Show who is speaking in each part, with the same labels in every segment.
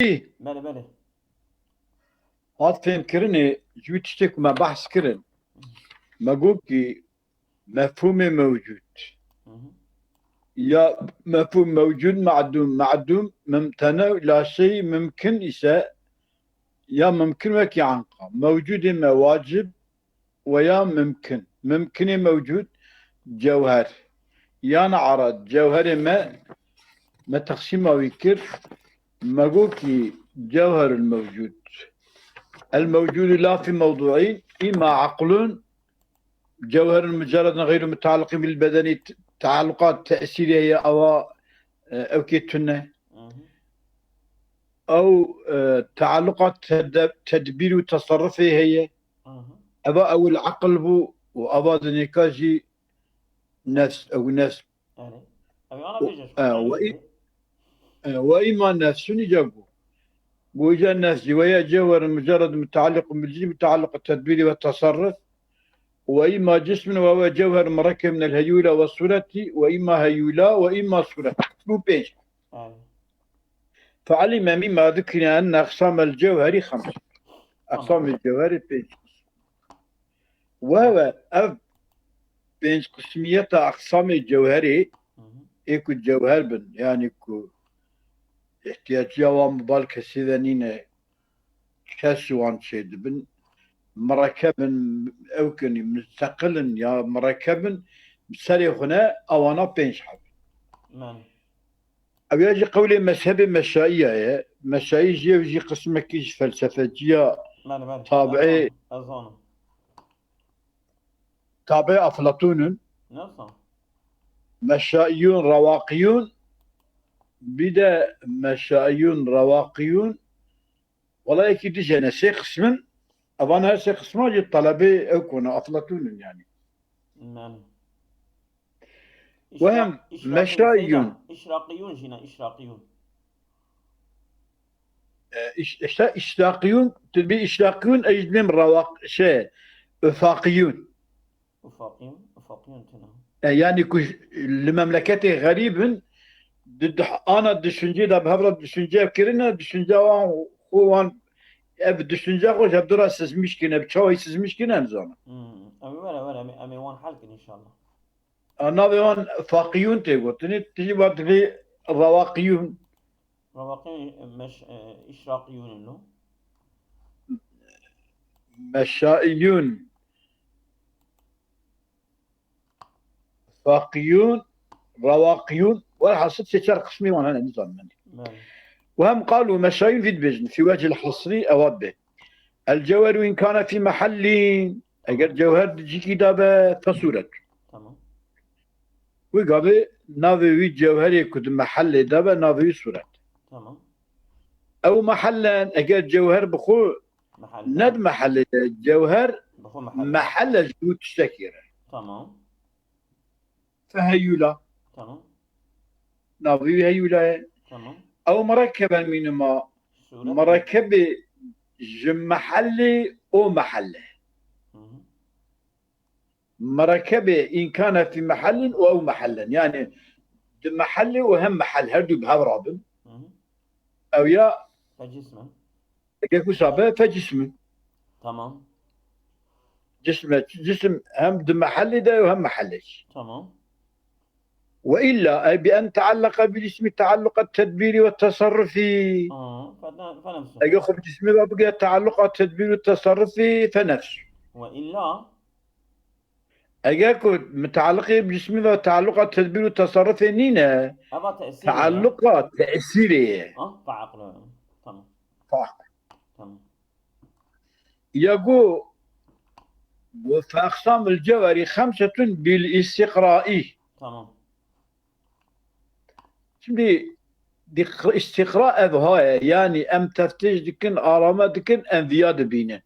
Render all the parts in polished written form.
Speaker 1: بله بله.
Speaker 2: هاد فهم كرني جوي تشتك ما بحث كرن ما قولكي مفهوم موجود يا مفهوم موجود معدوم ممتنع لا شيء ممكن إساء يا ممكن وكي عنقا موجود ما واجب ويا ممكن موجود جوهر يا نعرض جوهر ما تقسيمه ويكر ما قولكي جوهر الموجود لا في موضوعين إما عقل جوهر مجرد غير متعلق بالبدن تعلقات تأثيرية أو كيتنة أو تعلقات تدبير وتصرفه هي أبا أو العقل بو وأبا ذنكاجي نفس أو نفس وإما نفس يجابو وإجا النفس ويا جوهر مجرد متعلق بالجسم متعلق التدبير والتصرف وإما جسم وهو جوهر مركب من الهيولة والصورة وإما هيولة وإما صورة بيج فعلم مما ذكرنا أن أقسام الجوهر خمسة أقسام الجوهر بيج وهو بين قسمية أقسام الجوهر إيكو الجوهر بن يعني كو احتياج جوام بالك سيدانين كاسوان شيد بن مركبا أو كني مستقلا يا مركبا بسالي هنا أو أنا بينشحب أو يجي قولي مذهب مشائية مشائية يجي قسم كيش فلسفة تابعي أفلاطون مشائيون رواقيون بدا مشائيون رواقيون والله يكيد جانا سي قسما أظن هسه قسمه جي الطلبة أكون أفلاطون يعني وهم مشائيون
Speaker 1: إشراقيون جينا
Speaker 2: إشراقيون تبي إشراقيون أجد من رواق شيء أفاقيون يعني كش المملكة غريب ضد أنا دشنجي ده بهبرة دشنجي كرنا دشنجي وان أب دشنجي خوش أبدرا سزمش كنا بتشاوي سزمش كنا نزانا
Speaker 1: ولا أمي وان حلقة إن شاء الله
Speaker 2: أنا بيوان فاقيون تيجو تجي بعد في رواقيون
Speaker 1: مش إشراقيون إنه
Speaker 2: مشائيون فاقيون رواقيون ولا حصلت سيشار قسمي وانا نظام مني وهم قالوا مشائيون في البجن في وجه الحصري أوابه الجوهر إن كان في محل أجر جوهر تجي كتابة فصورة
Speaker 1: تمام
Speaker 2: وقابل ناوي جوهري كد محل دابا ناوي صورة
Speaker 1: تمام
Speaker 2: أو محلا أجر جوهر بخو ند محل الجوهر محل جهود الشكيرة
Speaker 1: تمام
Speaker 2: فهيولا
Speaker 1: تمام
Speaker 2: ناوي هيولا
Speaker 1: تمام
Speaker 2: أو مركبا من ما مركب محلي أو محله مركبة إن كان في محل أو محلا يعني محل وهم محل هردو بهاو رابن أو يا فجسم
Speaker 1: تمام
Speaker 2: جسم هم محل ده وهم محلش
Speaker 1: تمام
Speaker 2: وإلا أي بأن تعلق بالاسم تعلق التدبير والتصرف
Speaker 1: فنفسه
Speaker 2: أي جسم بقى تعلق التدبير والتصرف فنفسه
Speaker 1: وإلا
Speaker 2: أجاكو متعلقة بجسمي وتعلقات التدبير والتصرف نينا تعلقات تأثيرية
Speaker 1: فعقله تمام تمام
Speaker 2: يقول وفي أقسام الجوهر خمسة بالاستقراء
Speaker 1: تمام
Speaker 2: شمدي دي استقراء بهاي يعني أم تفتيش دكن آرامة دكن أنفياد بينا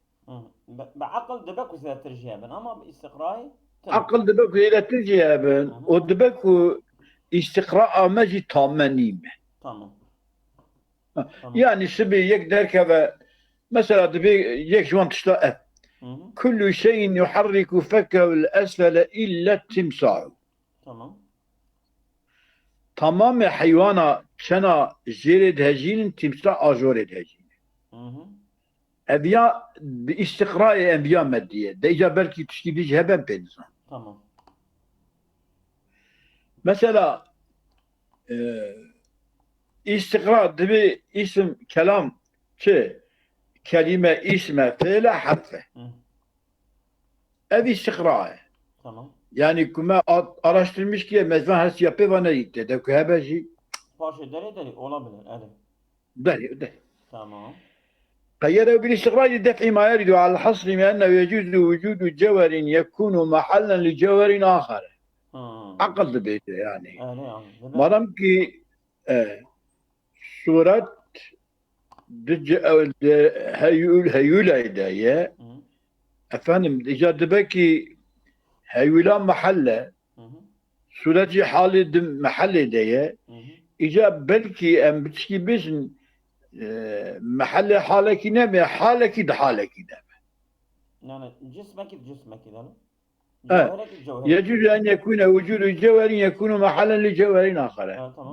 Speaker 1: بعقل دبكو ذات ترجيبا أما باستقراء
Speaker 2: عقل دبكو إلى ترجيبا ودبكو استقراء مجي تامنيم
Speaker 1: تمام
Speaker 2: يعني سبي يقدر كذا مثلا دبي يك جوان تشتاء كل شيء يحرك فكه الأسفل إلا التمساح
Speaker 1: تمام
Speaker 2: tamam hayvana çena jere dhejinin timsah ajore dhejin. Eviya bir istikra'yı enbiya meddiye. Deyce belki tüşkidici heben penizan.
Speaker 1: Tamam.
Speaker 2: Mesela istikra dibi isim kelam ki kelime isme feyle harfe. Ev istikra.
Speaker 1: Tamam.
Speaker 2: Yani kuma araştırmış ki mezban her şey yapıyor bana gitti. De ki hebeci.
Speaker 1: Paşa deri olabilir. Evet.
Speaker 2: Deri.
Speaker 1: Tamam.
Speaker 2: قيده بالاستقرار لدفع ما يرد على الحصر من أنه يجوز وجود جوهر يكون محلا لجوهر آخر. عقل بيته يعني. مادام ki suret heyülaydı efendim icad ki heyüla mahalle sureti hali mahalle diye icab belki en bitki bizim mahalle haleki ne mi haleki de haleki de
Speaker 1: yani cismeki de
Speaker 2: يجوز أن يكون وجود جوهر يكون محلا لجوهر آخر.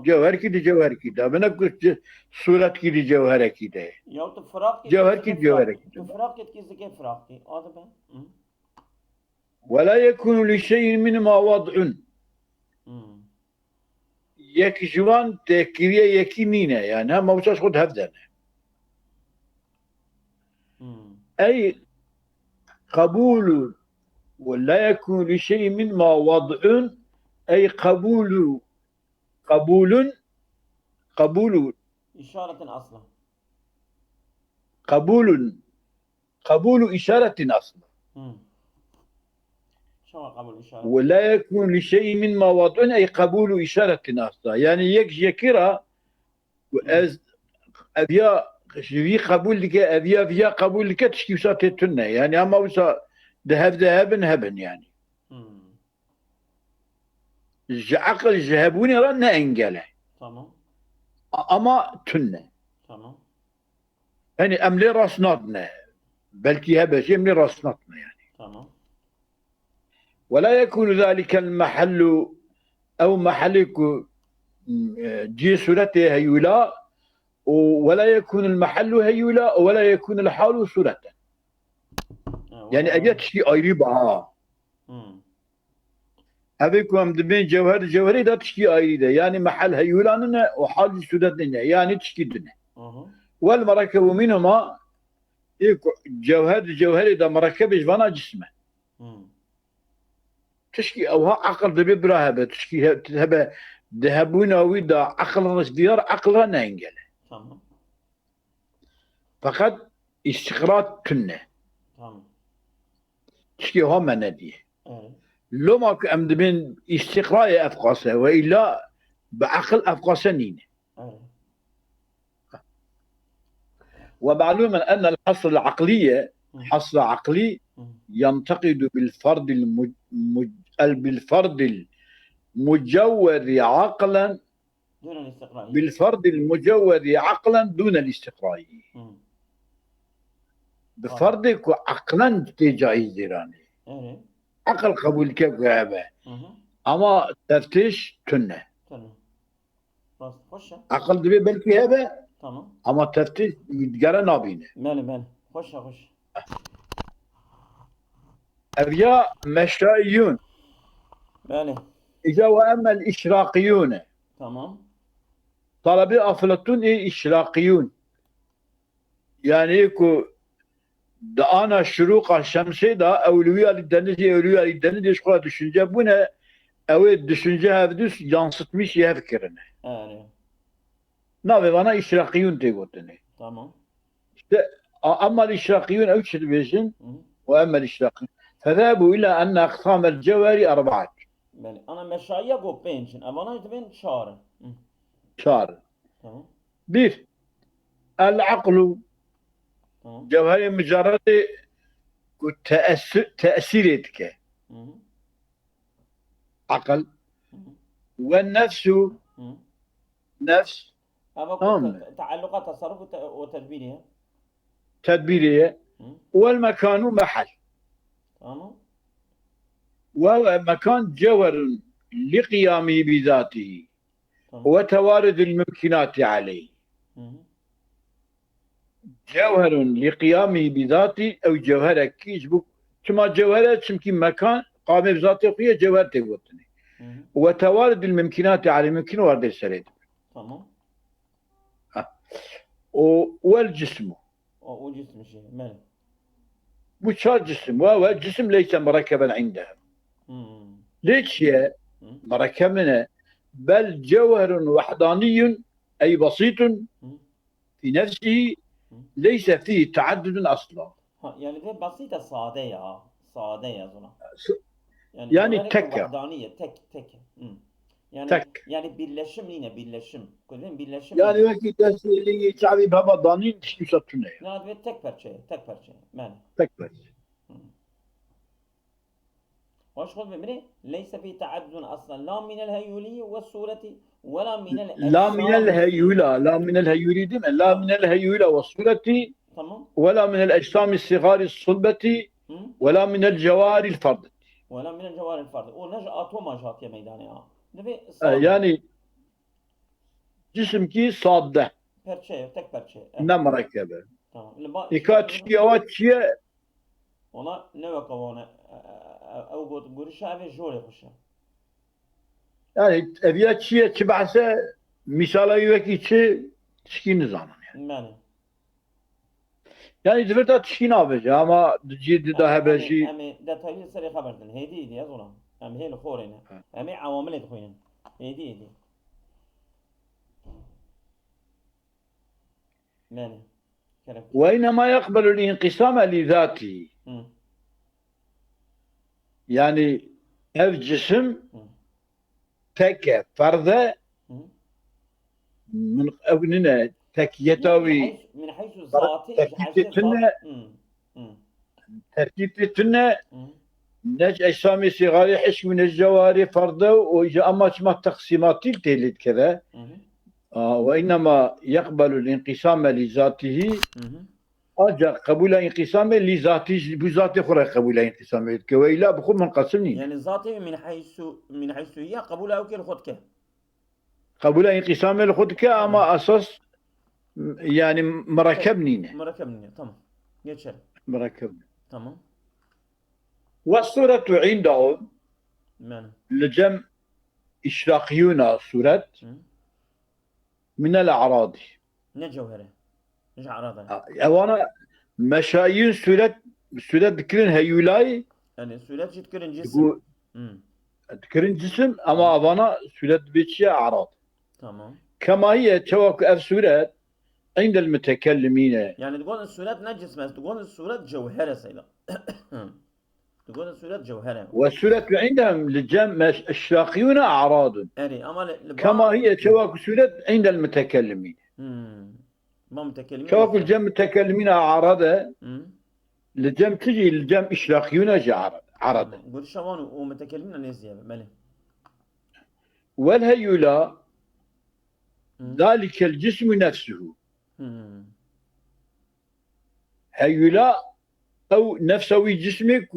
Speaker 2: جوهر كده جوهر كده. بنقول صورة كده جوهر كده.
Speaker 1: يا تفرق
Speaker 2: جوهر كده جوهر كده.
Speaker 1: تفرق كده فرق هذا
Speaker 2: ولا يكون لشيء منما وضع. يكجوان تكريه يكيمينه يعني هم موساش خد هفدنا. أي قبول ولا يكون لشيء منما وضع أي قبول
Speaker 1: إشارة أصلا
Speaker 2: قبول إشارة أصلا
Speaker 1: شو قبول إشارة
Speaker 2: ولا يكون لشيء منما وضع أي قبول إشارة أصلا يعني يكرا وأز أبيا شوي قبول لك أبيا قبول لك تشكي وساتتنا يعني أما وسا ذهبن يعني عقل ذهبوني رانا انجله
Speaker 1: تمام
Speaker 2: اما تنه
Speaker 1: تمام
Speaker 2: يعني املي راسناتنا بلكي هبش املي راسناتنا يعني
Speaker 1: تمام
Speaker 2: ولا يكون ذلك المحل او محلك جي صورته هيولا ولا يكون المحل هيولا ولا يكون الحال صورته يعني اجت شيء ايري بها أبيكم دبين جوهري ده تشكي أيده يعني محل هيولاننا وحال سودتنا يعني تشكي دنا والمركب منهما جوهري ده مركب جوانا جسمه تشكي أوها عقل دبي براهبة تشكي تهبه ذهبونا ويدا عقل ديار عقلنا ينجله فقط استقرار كنه تشكي هم نديه لو ما كان من استقراء أفقاسه وإلا بعقل أفقاسه نينه ومعلوم أن الحصر العقلية حصر عقلي ينتقد بالفرد المجود عقلا
Speaker 1: دون الاستقراء
Speaker 2: بالفرد المجود عقلا دون الاستقراء بفردك عقلا تجاهز ديراني عقل قبول كيف غابة أما تفتيش تنه
Speaker 1: بس خوش
Speaker 2: عقل دبي بلكي هبه
Speaker 1: تمام
Speaker 2: أما تفتيش يتقرا نابينه
Speaker 1: مالي خوش
Speaker 2: أبيا مشائيون
Speaker 1: مالي
Speaker 2: إذا وأما الإشراقيون
Speaker 1: تمام
Speaker 2: طلبي أفلاطون إشراقيون يعني يكو da ana şuruqa şemsi da evliya lidenizi şkola düşünce bu ne evet düşünce hevdüs yansıtmış ya fikrini.
Speaker 1: Evet.
Speaker 2: Ne bana işrakiyun tegotini.
Speaker 1: Tamam.
Speaker 2: İşte ama işrakiyun evçid besin ve ama işrakiyun. فذهبوا إلى أن أقسام الجوهر أربعة.
Speaker 1: يعني أنا مشاية جو بينشن أنا يتبين شار.
Speaker 2: شار.
Speaker 1: تمام.
Speaker 2: Bir العقل جوهر مجرد تأثير etke. عقل والنفس نفس
Speaker 1: تعلقات تصرف وتدبيرها
Speaker 2: تدبيرية والمكان محل
Speaker 1: تمام
Speaker 2: وهو مكان جوهر لقيامه بذاته
Speaker 1: tamam.
Speaker 2: وتوارد الممكنات عليه
Speaker 1: Hı hı.
Speaker 2: جوهر لقيامه بذاته أو جوهرة كيش بو كما جوهرة تمكن مكان قام بذاته فيها جوهر تقوتني
Speaker 1: Hı hı.
Speaker 2: وتوارد الممكنات عليه ممكن وارد السريد
Speaker 1: Tamam.
Speaker 2: والجسم
Speaker 1: O cismi şey. Mele.
Speaker 2: مش جسم وهو الجسم ليس مركبا عندهم
Speaker 1: Hı.
Speaker 2: ليش هي
Speaker 1: Hı.
Speaker 2: مركبنا بل جوهر وحداني أي بسيط
Speaker 1: Hı.
Speaker 2: في نفسه
Speaker 1: Hı.
Speaker 2: ليس فيه تعدد أصلا
Speaker 1: Ha, yani de basit de sade ya. Sade yaz ona. Yani
Speaker 2: يعني
Speaker 1: cevher-i
Speaker 2: تكة
Speaker 1: vahdaniye tek. Hı. Yani
Speaker 2: تك
Speaker 1: birleşim yine birleşim. Kuzeyim birleşim
Speaker 2: يعني
Speaker 1: yine.
Speaker 2: وقت اللي شعبي بابا ضانين تشكي شطنا
Speaker 1: Ne ve tek parça. Mele.
Speaker 2: تك بس
Speaker 1: Hı. Hoş kul bimri. Leyse fi taaddun aslan. La minel heyuli ve sureti ve la minel
Speaker 2: لا من
Speaker 1: ecsamil fi.
Speaker 2: الهيولى لا من الهيولي دم لا من الهيولى والصورة
Speaker 1: Tamam.
Speaker 2: ولا من الأجسام الصغار الصلبة
Speaker 1: Hı.
Speaker 2: ولا من الجوار الفرد
Speaker 1: ولا من الجوار الفردي. O nec atoma jatiye meydane ya. Debi sade.
Speaker 2: يعني جسم كي صادة
Speaker 1: Tek parça.
Speaker 2: نمركبة
Speaker 1: Tamam. Ba
Speaker 2: إكاتشي أواتشي
Speaker 1: ona ne ve kavana ev gurişa ve jore kuşa.
Speaker 2: يعني أبياتشي تبعثة مثالا يوكي تشكي نظام
Speaker 1: Yani.
Speaker 2: يعني دفرتا تشكي نابجة أما جيد ده بجي
Speaker 1: detaylı seri haberdin. Hedi yaz ona. Heli khorene. Avamil edkhoyen. Hedi. Yani. Kerem.
Speaker 2: وإنما يقبل الانقسام لذاته
Speaker 1: Hı.
Speaker 2: يعني ev cisim tek ferde
Speaker 1: Hı.
Speaker 2: من أبننا تكيتاوي
Speaker 1: من حيث ذاتي
Speaker 2: تركيبتنا
Speaker 1: Hı.
Speaker 2: تركيبتنا
Speaker 1: Hı.
Speaker 2: نج أجسامي صغاري حش من الجواري فرده وإذا أما ما تقسيمات تلت كذا
Speaker 1: Hı.
Speaker 2: وإنما يقبل الانقسام لذاته
Speaker 1: Hı.
Speaker 2: أجا قبول انقسام لذاته بذات أخرى قبول انقسام كويلا بخو منقسمين
Speaker 1: Yani zatı min haysu hiye kabul evkel khudke.
Speaker 2: قبول انقسام لخدك أما أساس يعني مركبنين
Speaker 1: Merakam niye? Tamam. Geçelim.
Speaker 2: مركب
Speaker 1: Tamam.
Speaker 2: والصورة عندهم
Speaker 1: Yani.
Speaker 2: لجم إشراقيون صورة
Speaker 1: Hı.
Speaker 2: من الأعراض
Speaker 1: Ne cevhere? Ne arada?
Speaker 2: أوانا مشايين صورة ذكرين هيولاي
Speaker 1: Yani suret cidkirin cisim.
Speaker 2: تقول
Speaker 1: Hı.
Speaker 2: ذكرين جسم أما أوانا صورة بيتشي أعراض
Speaker 1: Tamam.
Speaker 2: كما هي توك أف صورة عند المتكلمين
Speaker 1: Yani تقول suret ne cismes? تقول suret cevhere sayla. تقول suret cevhere.
Speaker 2: والصورة عندهم لجم إشراقيون أعراض
Speaker 1: Yani ama
Speaker 2: كما هي توك صورة عند المتكلمين
Speaker 1: ما متكلمين
Speaker 2: توك الجم متكلمين أعراض لجم تجي لجم إشراقيون عرض
Speaker 1: قول شوان ومتكلمين نزيه ماله
Speaker 2: والهيولا ذلك الجسم نفسه هيولا أو نفسوي جسمك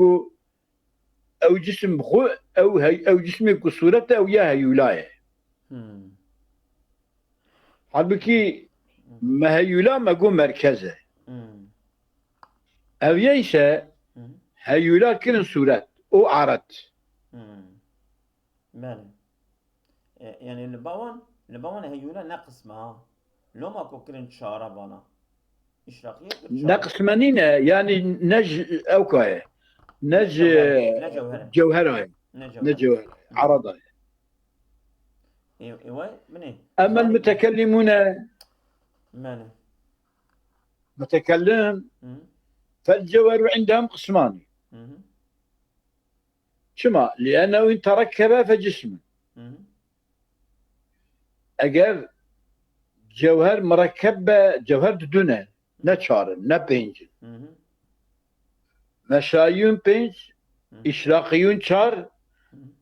Speaker 2: أو جسم خو أو جسمك صورته أو يا هيولاي halbuki meheyula megu merkeze. Eviye ise heyula kirin suret. O arat.
Speaker 1: ماله يعني البوان هيولا نقص ما لو ما كوكرين شارع بانا إشراقية
Speaker 2: Ne kısmenine yani nec evkaya. Nec cevheraya. Ne cevher. Arada.
Speaker 1: ايوه منين
Speaker 2: أما المتكلمون
Speaker 1: ماله
Speaker 2: متكلم فالجوهر عندهم قسمان شما لأنه إن تركب فجسم أجاب جوهر مركب جوهر دونه نشار نبينج مشايون بينج إشراقيون شار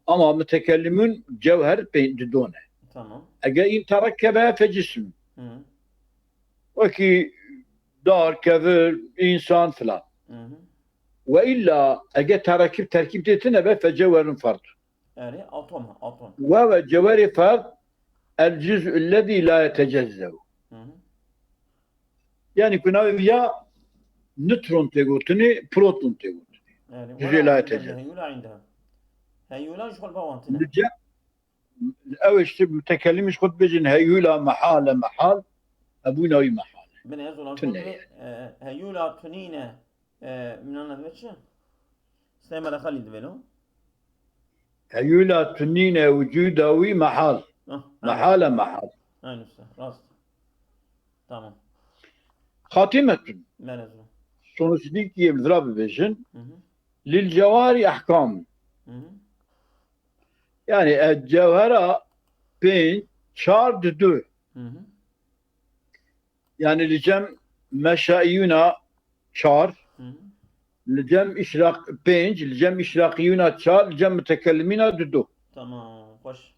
Speaker 2: أما متكلمون جوهر بينج دونه
Speaker 1: تمام
Speaker 2: أجا إن تركب فجسم وكي دار كذا إنسان فلان وإلا أجا تركيب تتنبه فجوهر فرد
Speaker 1: يعني أطوم
Speaker 2: وهو جوهر فرد الجزء الذي لا يتجزأ. يعني كنا يا نترون تقولتني بروتون تقولتني
Speaker 1: يعني
Speaker 2: جزء لا
Speaker 1: ولا
Speaker 2: يتجزأ.
Speaker 1: هيولا عندها هيولا شغل بوانتنا
Speaker 2: نرجع أول شيء متكلم مش خد بجن هيولا محال أبونا وي محال
Speaker 1: بن يزول
Speaker 2: تنة
Speaker 1: شغل هيولا تنينة من أنا ذبتش سيما خلي دبلو
Speaker 2: هيولا تنين وجودا وي محال محال
Speaker 1: هاي نفسه راست تمام
Speaker 2: خاتمة
Speaker 1: ما لازم
Speaker 2: sonuçdaki يبذرا بجن للجواري أحكام. يعني الجوهرة بين شارد دو يعني لجم مشايونا شار لجم إشراق بينج لجم إشراقيونا شار لجم متكلمين دو.
Speaker 1: تمام خوش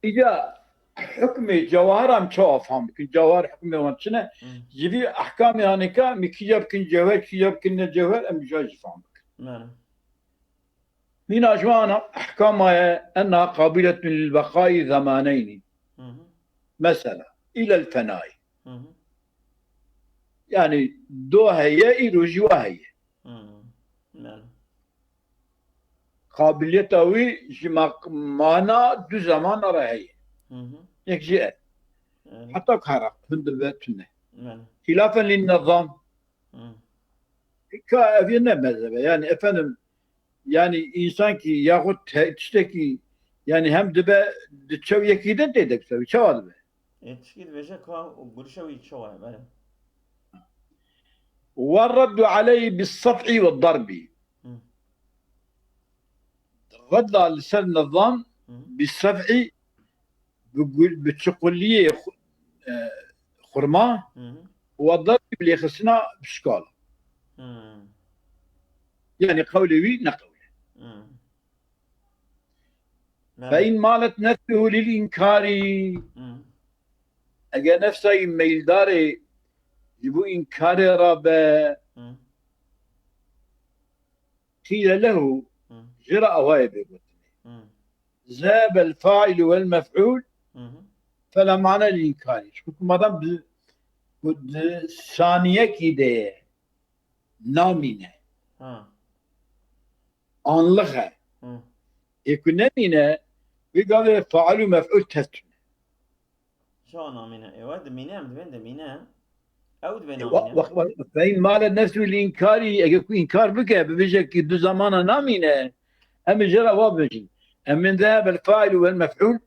Speaker 2: إذا حكم جوهرة مشوف هم كن جوهر حكم وانشنا جبي أحكام يعني كا مكيجاب كن جوهر كيجاب كن الجوهر أم جاج فهم.
Speaker 1: نعم
Speaker 2: من أجوانا أحكامها أنها قابلة للبقاء زمانين مثلا إلى الفناء. يعني دو هي إلو جوا هي قابلية وي جماق مانا دو زمان رهي يكجئ حتى كهرق هند باتنا خلافا للنظام كأفينا مذهب يعني أفهم يعني إنسان كي ياخد تشتكي يعني هم دبا تشوي يكيدن تيدك تسوي شو هذا
Speaker 1: تشكيل بيجاكا وقرشوي تشوي بله
Speaker 2: والرد عليه بالصفع والضرب. الرد على لسان النظام بالصفع بتشقلية خرمة والضرب اللي خصنا بشكال. يعني قولي نقولي. فإن مالت نفسه للإنكار أجا نفسه ميلداري يبو إنكار رابا قيل له جرى وايب ذهب الفاعل والمفعول فلا معنى للإنكار. شوف مدام بد ثانية كده نامينة أنلغة يكون نامينة بقى فاعل ومفعول تفتن.
Speaker 1: شو نامينة؟ يود مينة مدبن مينة أو دبن
Speaker 2: نامينة. فإن مال النفس الإنكار يكون إنكار بك بيجك دو زمان نامينة أم جرى وابجي أم من ذهب الفاعل والمفعول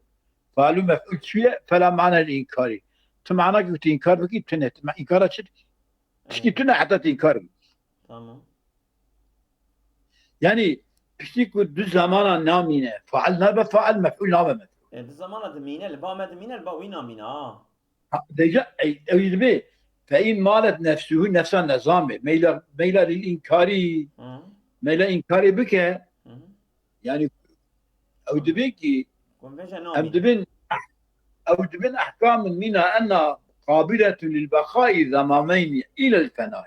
Speaker 2: فاعل ومفعول شوية فلا معنى الإنكار. تمعنى قلت إنكار بكي تنت مع إنكارات شتي تنا حتى إنكار.
Speaker 1: تمام.
Speaker 2: يعني بشتيكو دو زمان نامينة فعل نابا فاعل مفعول نابا مفعول.
Speaker 1: دو زمان دمينة البا ما دمينة البا وين نامينة
Speaker 2: ديجا أي بي فإن مالت نفسه نفس النظام ميلا للإنكار ميلا إنكار بك يعني أو دبيكي أم دبن أحكام منها أنها قابلة للبقاء زمامين إلى الفناء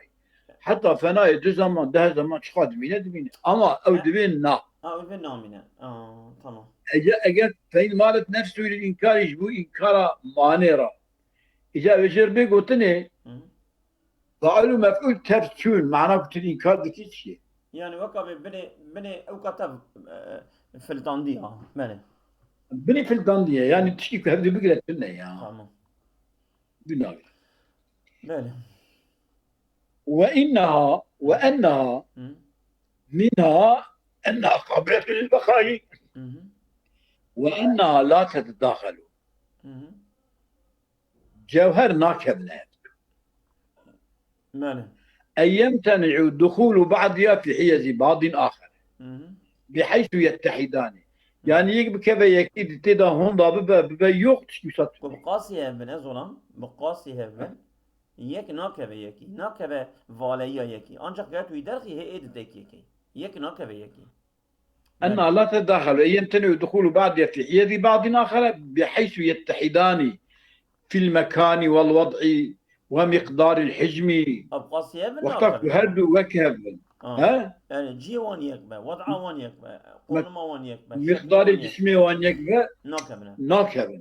Speaker 2: حتى فناء دو زمان ده زمان شخاد دمينة أما أو دبن نا
Speaker 1: أو دبن نامينة تمام.
Speaker 2: أجا فإن مالت نفسه للإنكار يجبو إنكار مانيرا إذا بجر بي قلتني فعلوا مفعول تفتشون معناه قلت الإنكار بكي شيء
Speaker 1: يعني وقع بني أو كتب في الدندية
Speaker 2: بني في الدندية يعني تشكيك هذه بقلة لنا يعني
Speaker 1: تمام
Speaker 2: بناوي
Speaker 1: بله
Speaker 2: وأنها منها أنها قابلة للبقاء وأنها لا تتداخل جوهر ناكبنا أن يمتنع دخول بعضها في حيز بعض آخر بحيث يتحدان يعني يجب كذا يكيد تدا هون ببا يوقتش يسات
Speaker 1: بقاسي هفن أزولان بقاسي هفن يك ناكبه يكي ناكبه واليا يكي أنجح قلت ويدرخي هي إيد يكي يك ناكبه يكي
Speaker 2: أنها لا تتداخل أن يمتنع دخول بعضها في حيز بعض آخر بحيث يتحدان في المكان والوضع ومقدار الحجم
Speaker 1: أبقاسي هفن
Speaker 2: وقتك هرد وكهفن
Speaker 1: يعني جي وان يكبه وضعه وان يكبه قولما وان يكبه
Speaker 2: مقدار جسمه وان يكبه
Speaker 1: ناكبه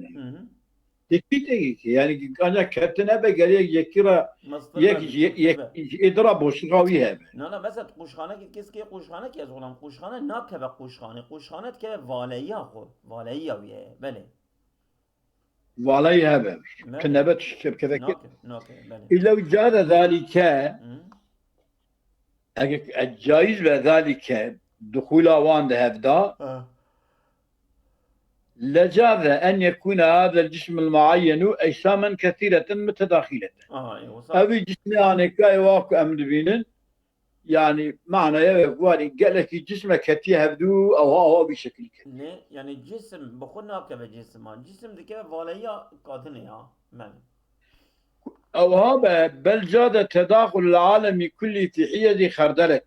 Speaker 2: Tespit yani ancak ketine be geriye yekira
Speaker 1: مصدر
Speaker 2: yek idra boşluğu hebe.
Speaker 1: نه نه مثلا قوشخانه کسی که قوشخانه که از غلام قوشخانه نه که به قوشخانه که والایی خو والایی ویه بله
Speaker 2: Vallahi hebe.
Speaker 1: بله
Speaker 2: Tnebet şebkedeki.
Speaker 1: نه که بله
Speaker 2: İlla vücada zalike eğer caiz ve zalike dukhula van de hevda لجاز أن يكون هذا الجسم المعين أجساما كثيرة متداخلة.
Speaker 1: ايوه صح
Speaker 2: أبي جسم يعني كاي واقع أمر بينن يعني معنى يقول قال لك جسمه كثير هبدو أو هو بشكل كثير.
Speaker 1: نه يعني جسم بخودنا که به جسم دیگه والایی قادنه یا من
Speaker 2: أو هذا بل جاد تداخل العالم كله في حيز خردلة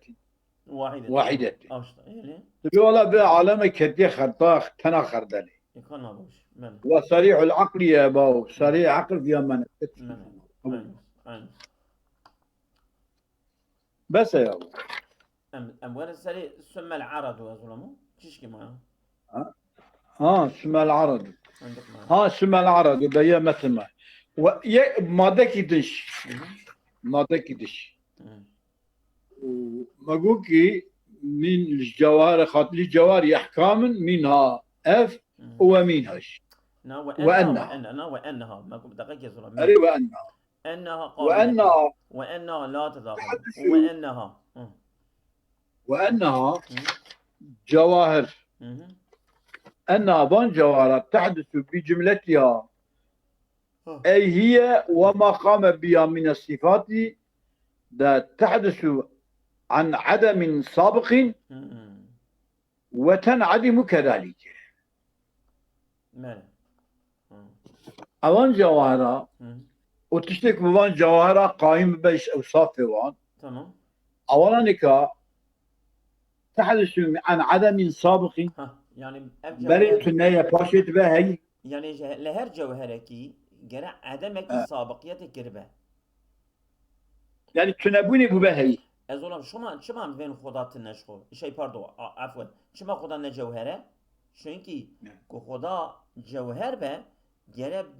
Speaker 2: واحدة.
Speaker 1: اشتا يعني
Speaker 2: تقول بعالم كثير خرداخ تنا خردلة.
Speaker 1: يكون نبوش من
Speaker 2: وصريح العقل يا باو صريح عقل في من.
Speaker 1: من
Speaker 2: بس يا أبو.
Speaker 1: أموال السري سمى العرض وظلمه تشكي ما
Speaker 2: اسم العرض.
Speaker 1: عندك ما
Speaker 2: اسم العرض وبيا مثل ما ماذا كدش ماذا كدش ومقوكي من الجواهر خاطر الجواهر أحكام منها اف ومنهاش
Speaker 1: وأنها ما قلت دقيق يا ظلم
Speaker 2: أري وأنها
Speaker 1: وأنها لا تداخل
Speaker 2: وأنها جواهر أنها بان جواهرات تحدث بجملتها أي هي وما قام بها من الصفات تحدث عن عدم سابق وتنعدم كذلك. أوان جواهرات وتشتك بوان جواهرات قائم بيش أوصاف وان
Speaker 1: تمام
Speaker 2: أولا نكا تحدث عن عدم سابق
Speaker 1: يعني
Speaker 2: بريت النية باشيت بهي
Speaker 1: يعني لهر جوهركي جرى عدمك سابقية كربة
Speaker 2: يعني تنبوني ببهي
Speaker 1: أزولم شو ما بين خدا تنشخو شيء باردو عفوا شو ما خدا نجوهره شونكي كو خدا جوهر به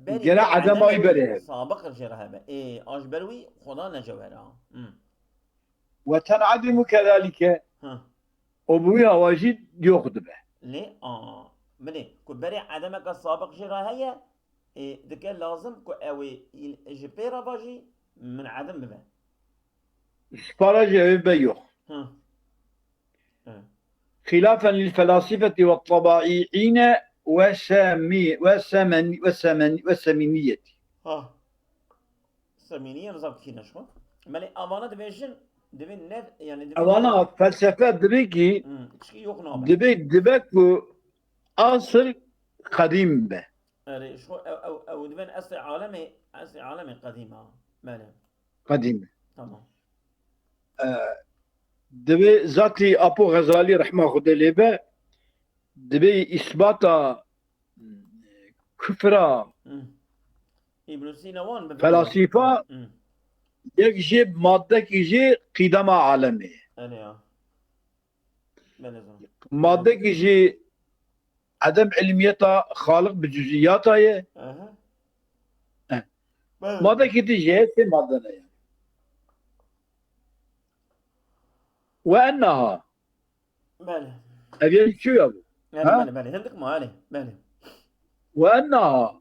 Speaker 1: جرى
Speaker 2: عدم أي بره
Speaker 1: سابق الجرها به إيه أش بروي خدا نجوهره
Speaker 2: وتنعدم كذلك أبويا واجد يأخذ به
Speaker 1: ليه بني كو بري عدمك السابق جرها هي دكا لازم كو أوي جبيرا باجي من عدم به
Speaker 2: سبارج بيوخ خلافا للفلاسفة والطبائعين والسمينية.
Speaker 1: السمينية نظام كينا شو؟ مالي أمانة دبيجن دبي نف يعني دبي
Speaker 2: أمانة فلسفة دبيكي دبيك أصل قديم به.
Speaker 1: شو أو دبي أصل عالمي قديمة ماله.
Speaker 2: قديم.
Speaker 1: تمام.
Speaker 2: دبي ذاتي أبو غزالي رحمه الله لبه دبي إثبات كفرة
Speaker 1: ابن سينا وان
Speaker 2: فلاسفة يجيب مادة كيجي قدم عالمي مادة كيجي عدم علميتها خالق بجزئياتها مادة كيجي في مادة يعني. وأنها
Speaker 1: بله
Speaker 2: أبي شو يا أبو؟
Speaker 1: بله هندك ما عليه بله
Speaker 2: وأنها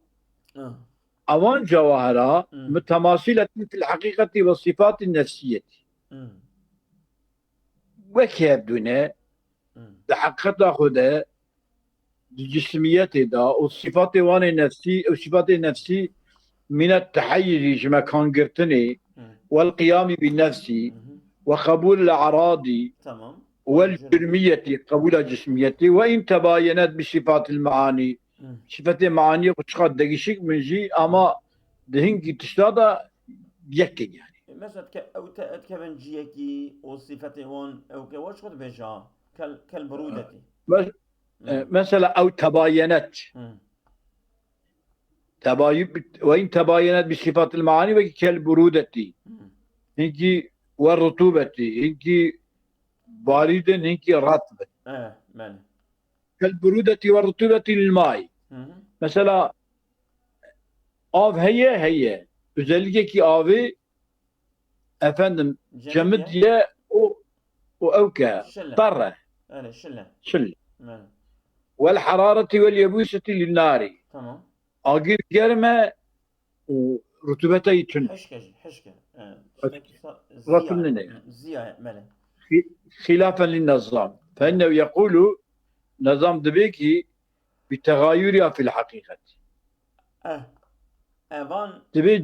Speaker 2: أوان جواهرها متماثلة في الحقيقة والصفات النفسية وكيف دونه حقيقة خده الجسمية دا والصفات وان النفسي والصفات النفسي من التحيز مكان قرتني والقيام بالنفس وقبول الأعراض
Speaker 1: تمام
Speaker 2: والجرمية قبول الجسمية وإن تباينت بصفات المعاني صفات المعاني وتشخص دقيشك من جي أما دهنكي تشتادا يكن يعني
Speaker 1: مثلا أو تأتكبن جيكي وصفة وان أو كواش خد بجا كالبرودة
Speaker 2: مثلا أو تباينت وإن تباينت بصفات المعاني وكالبرودة هنكي والرطوبة هنكي باردة هنكي رطبة
Speaker 1: مال
Speaker 2: كالبرودة والرطوبة للماء مثلا Av heye. Özellikle ki avı efendim cemid diye o evke
Speaker 1: شلة
Speaker 2: tarre
Speaker 1: أنا شلة
Speaker 2: şil.
Speaker 1: ماله
Speaker 2: Vel harareti vel yebuseti linnari.
Speaker 1: تمام
Speaker 2: Agir germe rutubete için.
Speaker 1: حشكة
Speaker 2: رطبني
Speaker 1: زيا ماله
Speaker 2: خلافا للنظام فإنه يقول نظام دبيكي بتغايرها في الحقيقة
Speaker 1: أفان
Speaker 2: تبي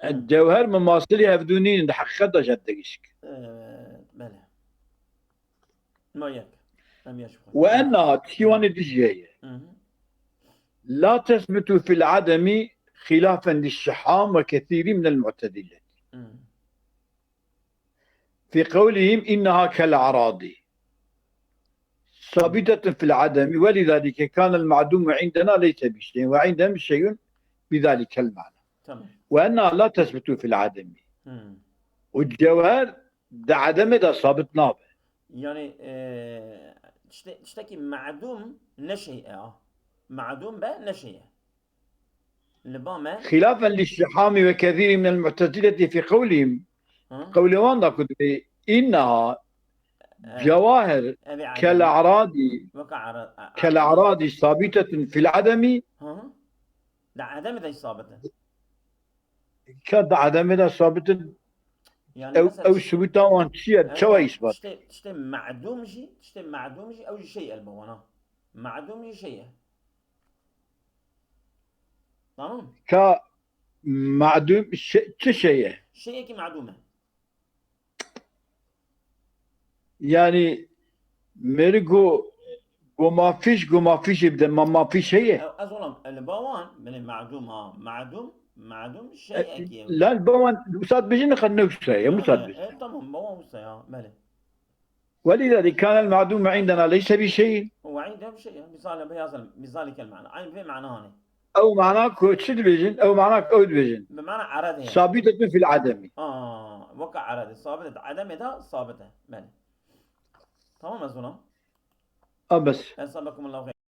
Speaker 2: الجوهر مماثلها بدونين حقيقة جدك
Speaker 1: ماله ما يك أم يشوف
Speaker 2: وأنها تشيوان الدجاية لا تثبت في العدم خلافا للشحام وكثير من المعتدلين في قولهم إنها كالأعراض ثابتة في العدم ولذلك كان المعدوم عندنا ليس بشيء وعندهم شيء بذلك المعنى وأنها لا تثبت في العدم والجوهر ده عدم ده ثابت نابه
Speaker 1: يعني تشتكي معدوم نشيء معدوم بقى نشيء لبما
Speaker 2: خلافا للشحام وكثير من المعتزلة في قولهم قولهم إنها جواهر كالأعراض ثابتة في العدم
Speaker 1: ده عدم ده ثابتة
Speaker 2: كعدم ده ثابتة
Speaker 1: يعني
Speaker 2: أو ثبوتا وانتشير شو يثبت
Speaker 1: تشتي معدوم شيء أو شيء البوانا معدوم شيء تمام
Speaker 2: كمعدوم شيء
Speaker 1: كي معدومة
Speaker 2: يعني مرقو ما فيش يبدا ما فيش هي
Speaker 1: أظن البوان من المعدوم معدوم شيء
Speaker 2: لا البوان أستاذ بيجينا خلنا نوصي
Speaker 1: تمام بوان وصي ماله
Speaker 2: ولذلك كان المعدوم عندنا ليس بشيء
Speaker 1: هو عنده شيء بذلك المعنى عين في معنى هنا
Speaker 2: أو معناك شد بيجن أو معناك أود بيجن
Speaker 1: بمعنى عرض
Speaker 2: ثابتة في العدم
Speaker 1: وقع عرض ثابتة عدم ده ثابتة ماله تمام يا زلمة
Speaker 2: بس
Speaker 1: أسألكم الله خير